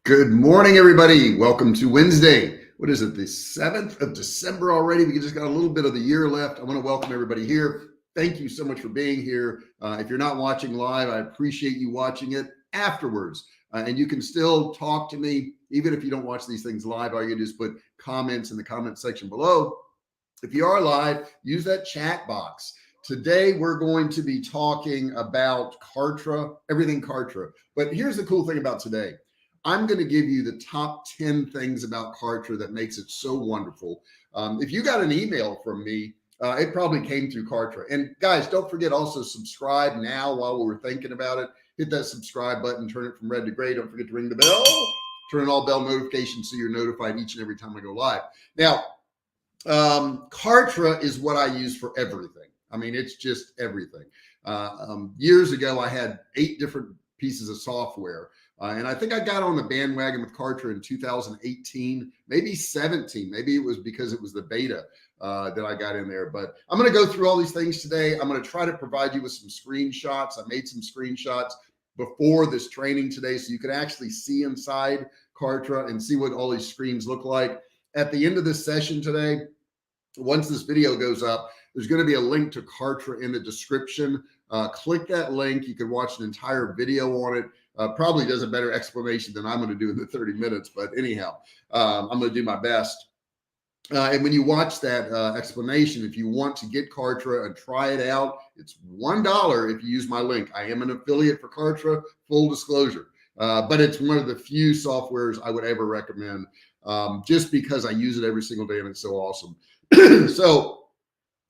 Good morning, everybody. Welcome to Wednesday. What is it, the 7th of December already? We just got a little bit of the year left. I want to welcome everybody here. Thank you so much for being here. If you're not watching live, I appreciate you watching it afterwards. And you can still talk to me, even if you don't watch these things live. All you do is put comments in the comment section below. If you are live, use that chat box. Today, we're going to be talking about Kartra, everything Kartra. But here's the cool thing about today. I'm going to give you the top 10 things about Kartra that makes it so wonderful. If you got an email from me, it probably came through Kartra. And guys, don't forget also subscribe now while we're thinking about it. Hit that subscribe button, turn it from red to gray. Don't forget to ring the bell, turn on all bell notifications so you're notified each and every time I go live. Now, Kartra is what I use for everything. I mean, it's just everything. Years ago, I had 8 different pieces of software. And I think I got on the bandwagon with Kartra in 2018, maybe 17. Maybe it was because it was the beta that I got in there. But I'm going to go through all these things today. I'm going to try to provide you with some screenshots. I made some screenshots before this training today so you could actually see inside Kartra and see what all these screens look like. At the end of this session today, once this video goes up, there's going to be a link to Kartra in the description. Click that link. You can watch an entire video on it. Probably does a better explanation than I'm going to do in the 30 minutes. But anyhow, I'm going to do my best. And when you watch that explanation, if you want to get Kartra and try it out, it's $1 if you use my link. I am an affiliate for Kartra, full disclosure. But it's one of the few softwares I would ever recommend just because I use it every single day and it's so awesome. So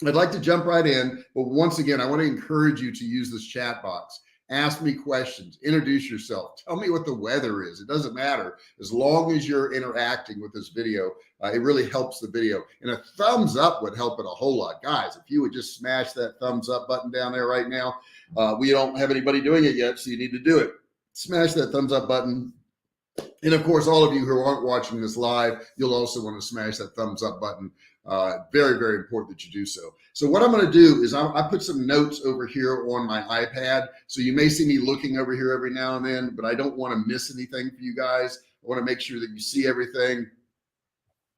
I'd like to jump right in. But once again, I want to encourage you to use this chat box. Ask me questions, introduce yourself, tell me what the weather is. It doesn't matter as long as you're interacting with this video. It really helps the video, and a thumbs up would help it a whole lot. Guys, if you would just smash that thumbs up button down there right now. We don't have anybody doing it yet, so you need to do it. Smash that thumbs up button. And of course, all of you who aren't watching this live, you'll also want to smash that thumbs up button. Very, very important that you do so. So what I'm going to do is I put some notes over here on my iPad. So you may see me looking over here every now and then, but I don't want to miss anything for you guys. I want to make sure that you see everything.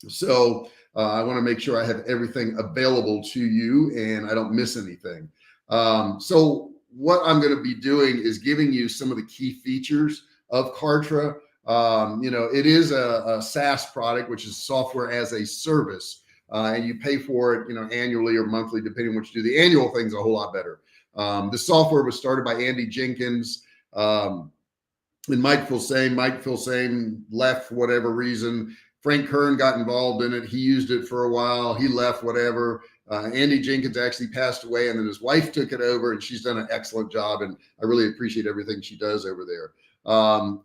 So I want to make sure I have everything available to you and I don't miss anything. So what I'm going to be doing is giving you some of the key features of Kartra. It is a SaaS product, which is software as a service. And you pay for it, annually or monthly, depending on what you do. The annual thing's a whole lot better. The software was started by Andy Jenkins and Mike Filsaime. Mike Filsaime left for whatever reason. Frank Kern got involved in it. He used it for a while. He left, whatever. Andy Jenkins actually passed away, and then his wife took it over, and she's done an excellent job. And I really appreciate everything she does over there.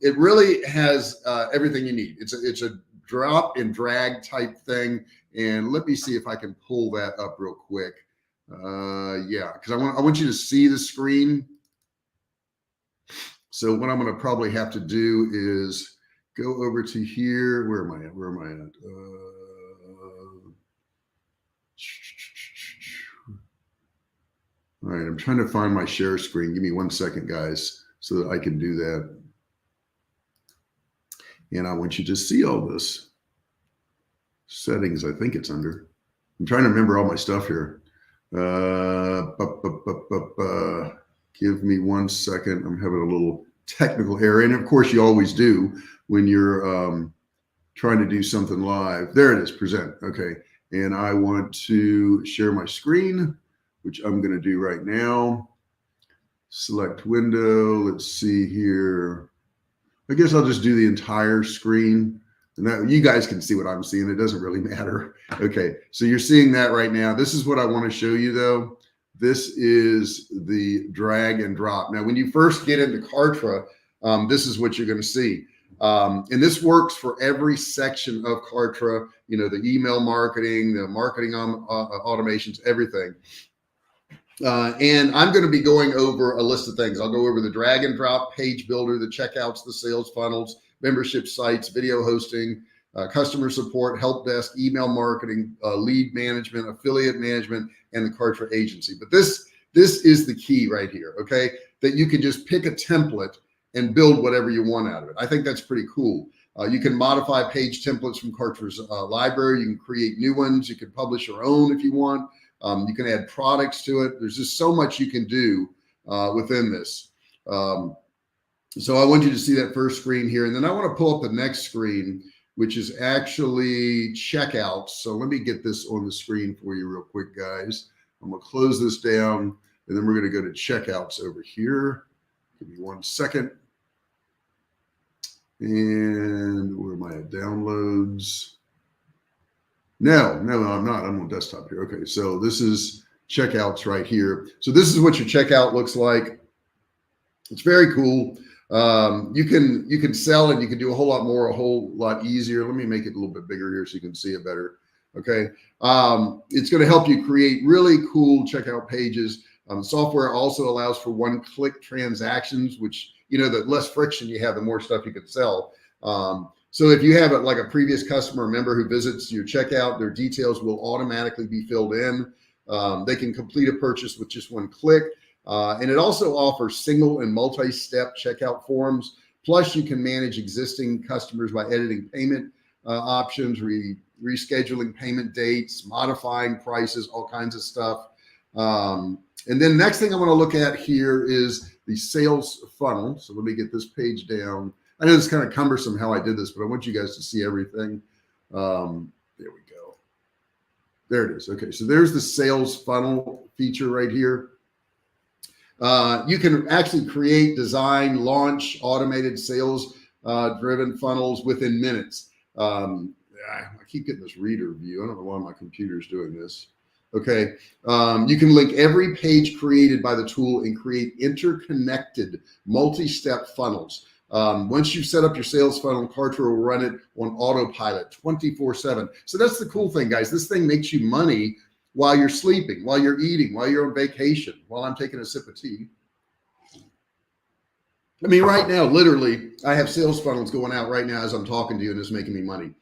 It really has everything you need. It's a drop and drag type thing. And let me see if I can pull that up real quick. Yeah, because I want you to see the screen. So what I'm going to probably have to do is go over to here. Where am I at? Where am I at? All right, I'm trying to find my share screen. Give me 1 second, guys, so that I can do that. And I want you to see all this. Settings, I think it's under. I'm trying to remember all my stuff here. Give me 1 second. I'm having a little technical error. And of course, you always do when you're trying to do something live. There it is, present. Okay. And I want to share my screen, which I'm going to do right now. Select window. Let's see here. I guess I'll just do the entire screen. And that, you guys can see what I'm seeing. It doesn't really matter. Okay, so you're seeing that right now. This is what I want to show you, though. This is the drag and drop. Now, when you first get into Kartra, this is what you're going to see. And this works for every section of Kartra, the email marketing, the marketing automations, everything. And I'm going to be going over a list of things. I'll go over the drag and drop, page builder, the checkouts, the sales funnels, membership sites, video hosting, customer support, help desk, email marketing, lead management, affiliate management, and the Kartra agency. But this is the key right here, okay? That you can just pick a template and build whatever you want out of it. I think that's pretty cool. You can modify page templates from Kartra's library. You can create new ones. You can publish your own if you want. You can add products to it. There's just so much you can do within this. So I want you to see that first screen here. And then I want to pull up the next screen, which is actually checkouts. So let me get this on the screen for you real quick, guys. I'm going to close this down, and then we're going to go to checkouts over here. Give me 1 second. And where am I at? Downloads. No, I'm not. I'm on desktop here. Okay, so this is checkouts right here. So this is what your checkout looks like. It's very cool. You can sell it. You can do a whole lot more, a whole lot easier. Let me make it a little bit bigger here so you can see it better. Okay. It's going to help you create really cool checkout pages. Software also allows for one-click transactions, which, you know, the less friction you have, the more stuff you can sell. So if you have like a previous customer or member who visits your checkout, their details will automatically be filled in. They can complete a purchase with just one click. And it also offers single and multi-step checkout forms. Plus, you can manage existing customers by editing payment options, rescheduling payment dates, modifying prices, all kinds of stuff. And then next thing I want to look at here is the sales funnel. So let me get this page down. I know it's kind of cumbersome how I did this, but I want you guys to see everything. There we go. There it is. Okay, so there's the sales funnel feature right here. You can actually create, design, launch automated sales driven funnels within minutes. I keep getting this reader view. I don't know why my computer's doing this. Okay. You can link every page created by the tool and create interconnected multi-step funnels. Once you've set up your sales funnel, Kartra will run it on autopilot 24/7. So that's the cool thing, guys. This thing makes you money while you're sleeping, while you're eating, while you're on vacation, while I'm taking a sip of tea. I mean, right now, literally, I have sales funnels going out right now as I'm talking to you, and it's making me money.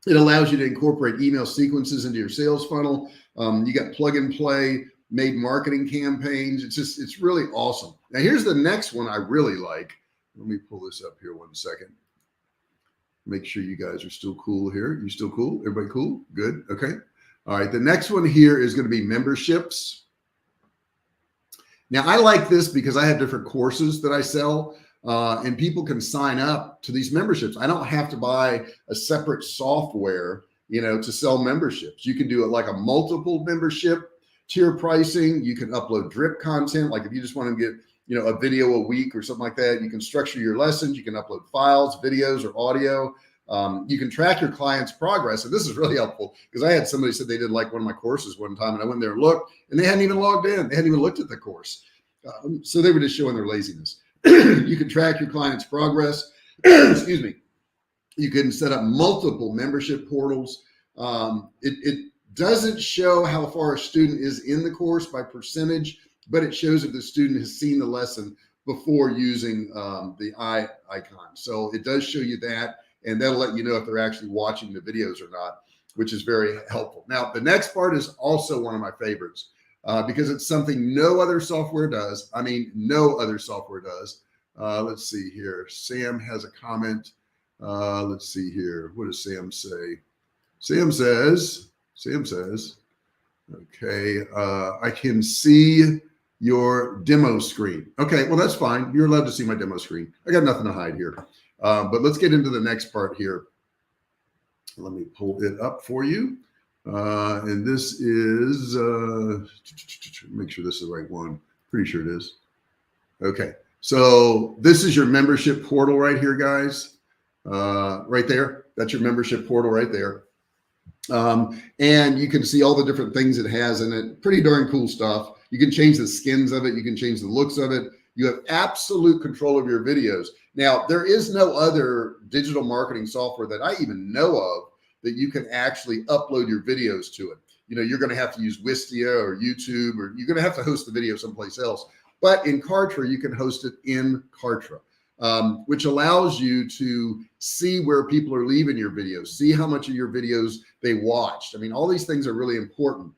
It allows you to incorporate email sequences into your sales funnel. You got plug and play, made marketing campaigns. It's really awesome. Now, here's the next one I really like. Let me pull this up here 1 second. Make sure you guys are still cool here. You still cool? Everybody cool? Good. Okay. All right. The next one here is going to be memberships. Now, I like this because I have different courses that I sell, and people can sign up to these memberships. I don't have to buy a separate software, you know, to sell memberships. You can do it like a multiple membership tier pricing. You can upload drip content. Like if you just want to get, you know, a video a week or something like that, you can structure your lessons. You can upload files, videos, or audio. You can track your client's progress. And this is really helpful because I had somebody said they did like one of my courses one time, and I went there and looked, and they hadn't even logged in. They hadn't even looked at the course. So they were just showing their laziness. You can track your client's progress. Excuse me. You can set up multiple membership portals. It doesn't show how far a student is in the course by percentage, but it shows if the student has seen the lesson before using the eye icon. So it does show you that, and that'll let you know if they're actually watching the videos or not, which is very helpful. Now, the next part is also one of my favorites because it's something no other software does. I mean, no other software does. Let's see here. Sam has a comment. Let's see here. What does Sam say? Sam says, okay, I can see your demo screen. Okay, well, that's fine. You're allowed to see my demo screen. I got nothing to hide here. But let's get into the next part here. Let me pull it up for you. And this is, make sure this is the right one. Pretty sure it is. Okay, so this is your membership portal right here, guys. Right there. That's your membership portal right there. And you can see all the different things it has in it. Pretty darn cool stuff. You can change the skins of it. You can change the looks of it. You have absolute control of your videos. Now, there is no other digital marketing software that I even know of that you can actually upload your videos to it. You know, you're going to have to use Wistia or YouTube, or you're going to have to host the video someplace else. But in Kartra, you can host it in Kartra, which allows you to see where people are leaving your videos, see how much of your videos they watched. I mean, all these things are really important.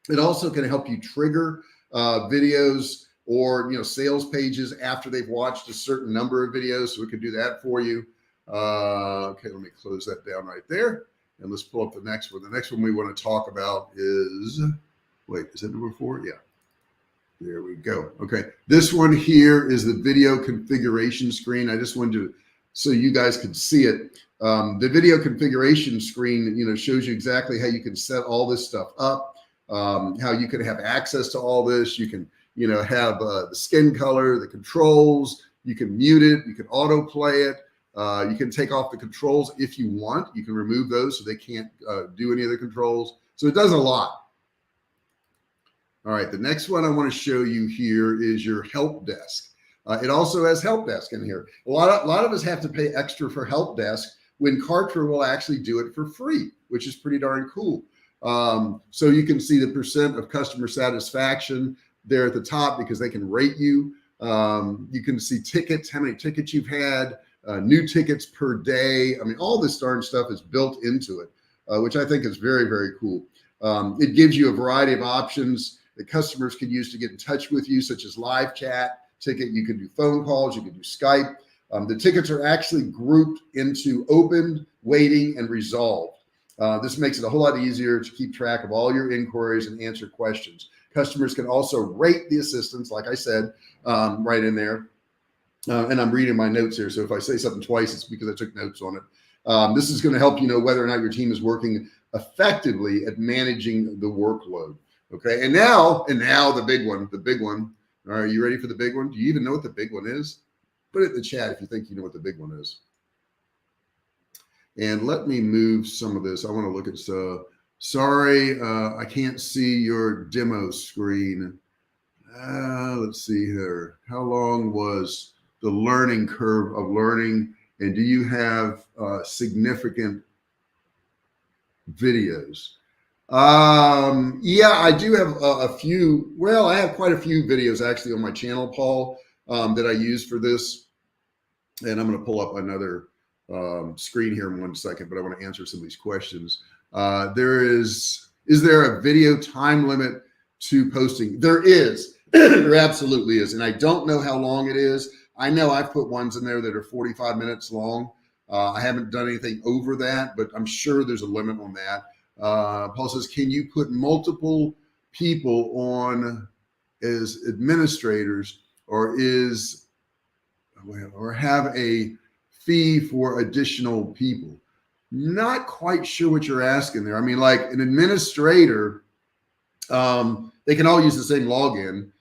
It also can help you trigger videos or, you know, sales pages after they've watched a certain number of videos. So it can do that for you. Okay, let me close that down right there. And let's pull up the next one. The next one we want to talk about is, wait, is that number 4? Yeah. There we go. Okay. This one here is the video configuration screen. I just wanted to, so you guys could see it. The video configuration screen, shows you exactly how you can set all this stuff up, how you can have access to all this. You can, have the skin color, the controls, you can mute it, you can autoplay it. You can take off the controls if you want. You can remove those so they can't do any of the controls. So it does a lot. All right, the next one I want to show you here is your help desk. It also has help desk in here. A lot of us have to pay extra for help desk when Kartra will actually do it for free, which is pretty darn cool. So you can see the percent of customer satisfaction there at the top because they can rate you. You can see tickets, how many tickets you've had, new tickets per day. I mean, all this darn stuff is built into it, which I think is very, very cool. It gives you a variety of options that customers can use to get in touch with you, such as live chat ticket. You can do phone calls, you can do Skype. The tickets are actually grouped into opened, waiting, and resolved. This makes it a whole lot easier to keep track of all your inquiries and answer questions. Customers can also rate the assistance, like I said, right in there. And I'm reading my notes here. So if I say something twice, it's because I took notes on it. This is going to help you know whether or not your team is working effectively at managing the workload. Okay. And now the big one. All right. You ready for the big one? Do you even know what the big one is? Put it in the chat if you think you know what the big one is. And let me move some of this. I want to look at, sorry, I can't see your demo screen. Let's see here. How long was the learning curve of learning? And do you have significant videos? Yeah, I do have a few. Well, I have quite a few videos actually on my channel, Paul, that I use for this. And I'm going to pull up another screen here in 1 second, but I want to answer some of these questions. Is there a video time limit to posting? There is. There absolutely is. And I don't know how long it is. I know I've put ones in there that are 45 minutes long. I haven't done anything over that, but I'm sure there's a limit on that. Paul says, can you put multiple people on as administrators or have a fee for additional people? Not quite sure what you're asking there. I mean, like an administrator, they can all use the same login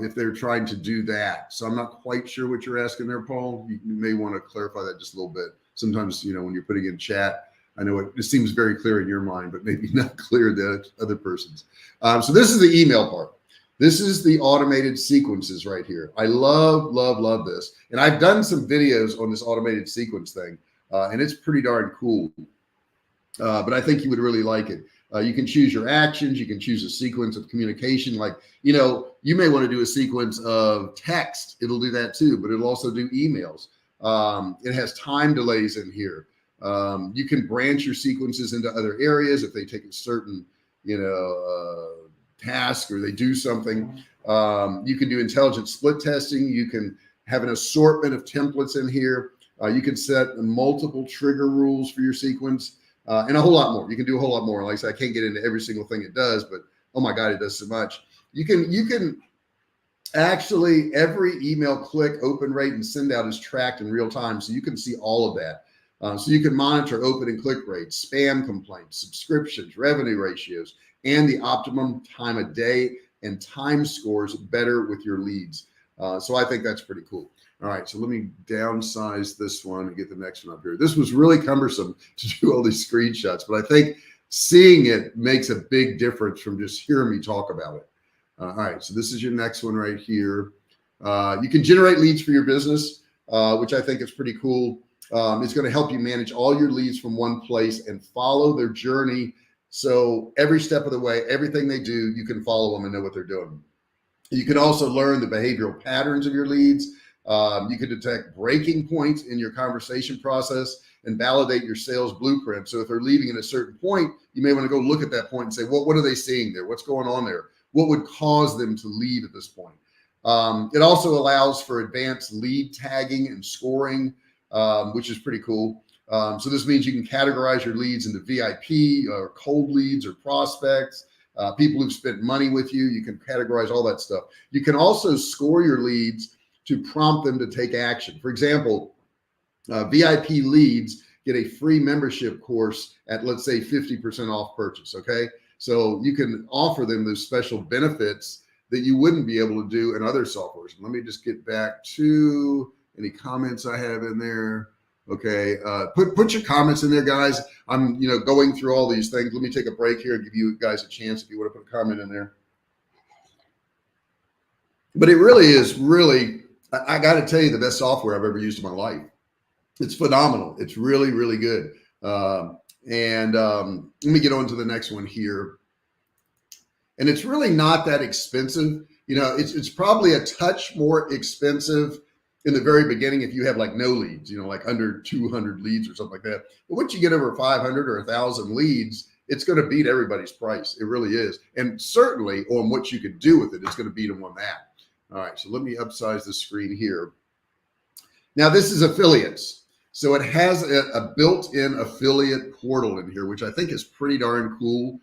if they're trying to do that. So I'm not quite sure what you're asking there, Paul. You may want to clarify that just a little bit. Sometimes, when you're putting in chat, I know it seems very clear in your mind, but maybe not clear to other person's. So this is the email part. This is the automated sequences right here. I love this. And I've done some videos on this automated sequence thing, and it's pretty darn cool. But I think you would really like it. You can choose your actions. You can choose a sequence of communication. Like, you may want to do a sequence of text. It'll do that too, but it'll also do emails. It has time delays in here. You can branch your sequences into other areas if they take a certain, task or they do something. You can do intelligent split testing. You can have an assortment of templates in here. You can set multiple trigger rules for your sequence and a whole lot more. You can do a whole lot more. Like I said, I can't get into every single thing it does, but oh my God, it does so much. You can actually, every email click, open rate, and send out is tracked in real time. So you can see all of that. So you can monitor open and click rates, spam complaints, subscriptions, revenue ratios, and the optimum time of day and time scores better with your leads. So I think that's pretty cool. All right, so let me downsize this one and get the next one up here. This was really cumbersome to do all these screenshots, but I think seeing it makes a big difference from just hearing me talk about it. All right, so this is your next one right here. You can generate leads for your business, which I think is pretty cool. It's going to help you manage all your leads from one place and follow their journey. So every step of the way, everything they do, you can follow them and know what they're doing. You can also learn the behavioral patterns of your leads. You can detect breaking points in your conversation process and validate your sales blueprint. So if they're leaving at a certain point, you may want to go look at that point and say, well, what are they seeing there? What's going on there? What would cause them to leave at this point? It also allows for advanced lead tagging and scoring. which is pretty cool. So this means you can categorize your leads into VIP or cold leads or prospects, people who've spent money with you. You can categorize all that stuff. You can also score your leads to prompt them to take action. For example, VIP leads get a free membership course at, let's say, 50% off purchase. Okay. So you can offer them those special benefits that you wouldn't be able to do in other softwares. Let me just get back to any comments I have in there. Okay. Put your comments in there, guys. I'm, going through all these things. Let me take a break here and give you guys a chance if you want to put a comment in there. But it really is I got to tell you, the best software I've ever used in my life. It's phenomenal. It's really, really good. Let me get on to the next one here. And it's really not that expensive. It's probably a touch more expensive in the very beginning if you have like no leads, like under 200 leads or something like that. But once you get over 500 or 1,000 leads, it's going to beat everybody's price. It really is. And certainly on what you can do with it, it's going to beat them on that. All right, so let me upsize the screen here. Now this is affiliates. So it has a built-in affiliate portal in here, which I think is pretty darn cool.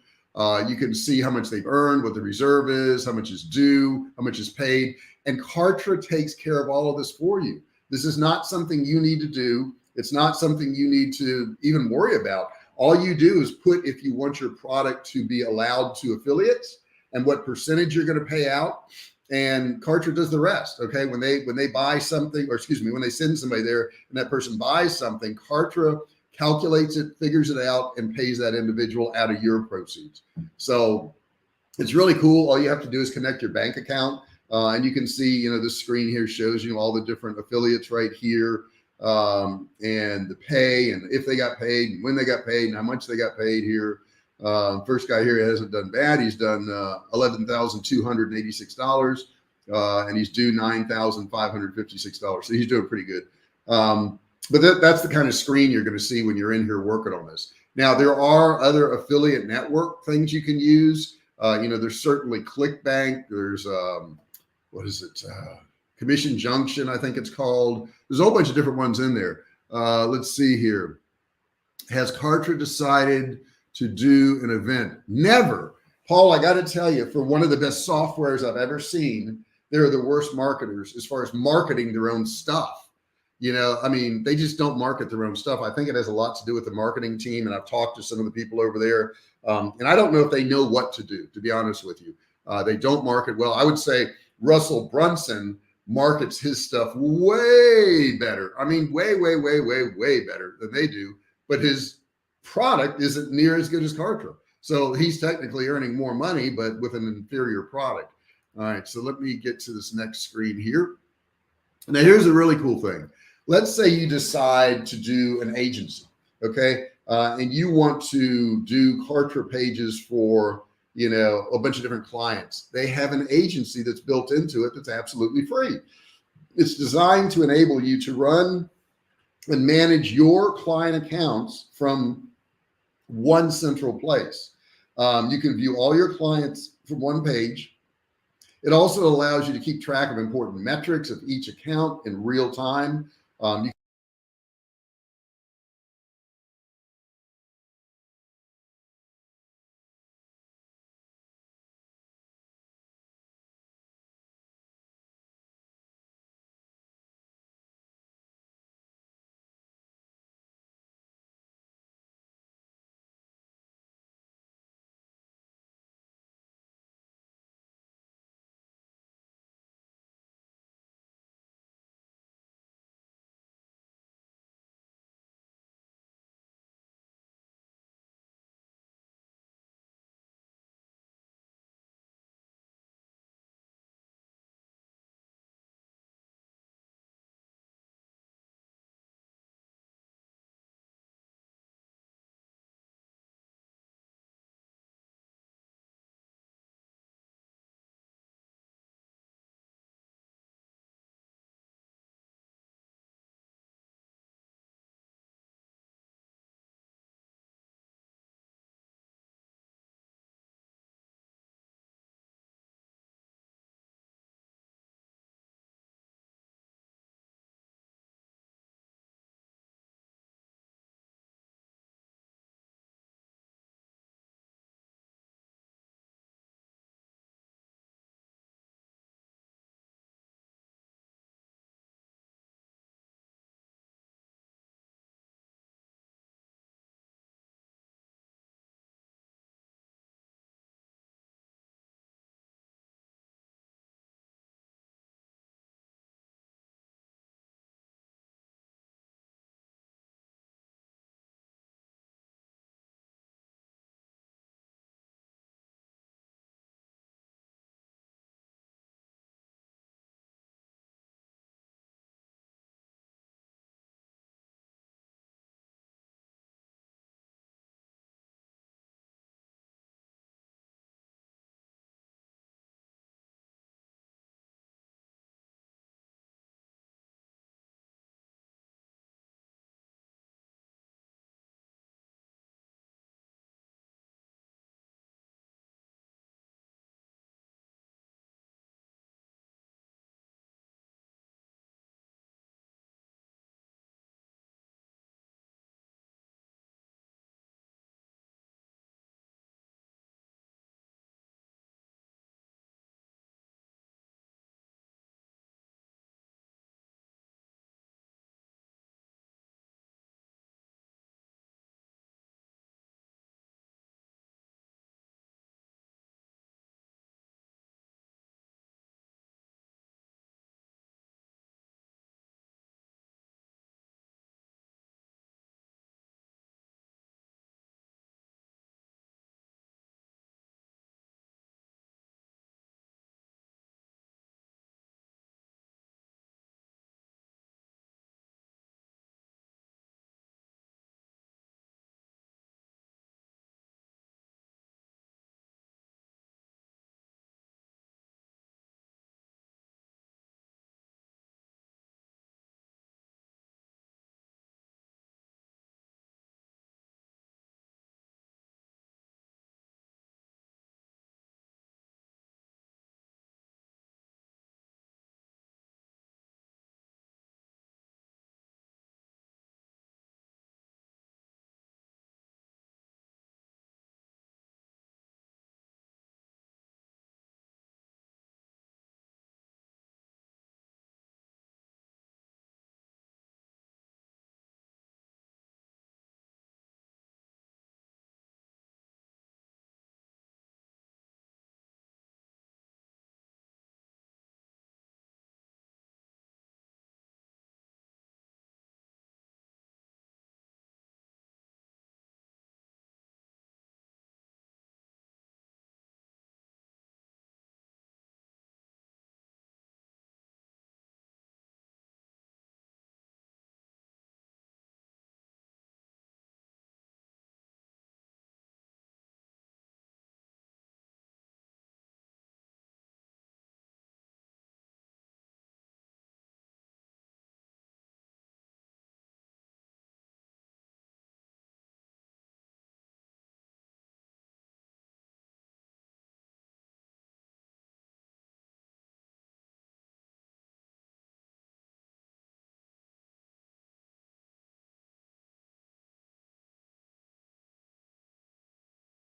You can see how much they've earned, what the reserve is, how much is due, how much is paid. And Kartra takes care of all of this for you. This is not something you need to do. It's not something you need to even worry about. All you do is put if you want your product to be allowed to affiliates and what percentage you're going to pay out. And Kartra does the rest. Okay. When they buy something, or excuse me, when they send somebody there and that person buys something, Kartra calculates it, figures it out, and pays that individual out of your proceeds. So it's really cool. All you have to do is connect your bank account. And you can see, the screen here shows you all the different affiliates right here, and the pay, and if they got paid, and when they got paid, and how much they got paid here. First guy here hasn't done bad. He's done $11,286, and he's due $9,556. So he's doing pretty good. But that's the kind of screen you're going to see when you're in here working on this. Now, there are other affiliate network things you can use. There's certainly ClickBank. There's, Commission Junction, I think it's called. There's a whole bunch of different ones in there. Let's see here. Has Kartra decided to do an event? Never. Paul, I got to tell you, for one of the best softwares I've ever seen, they're the worst marketers as far as marketing their own stuff. They just don't market their own stuff. I think it has a lot to do with the marketing team. And I've talked to some of the people over there. And I don't know if they know what to do, to be honest with you. They don't market well. I would say Russell Brunson markets his stuff way better. Way, way, way, way, way better than they do. But his product isn't near as good as Kartra. So he's technically earning more money, but with an inferior product. All right, so let me get to this next screen here. Now, here's a really cool thing. Let's say you decide to do an agency, okay? And you want to do Kartra pages for, a bunch of different clients. They have an agency that's built into it that's absolutely free. It's designed to enable you to run and manage your client accounts from one central place. You can view all your clients from one page. It also allows you to keep track of important metrics of each account in real time. You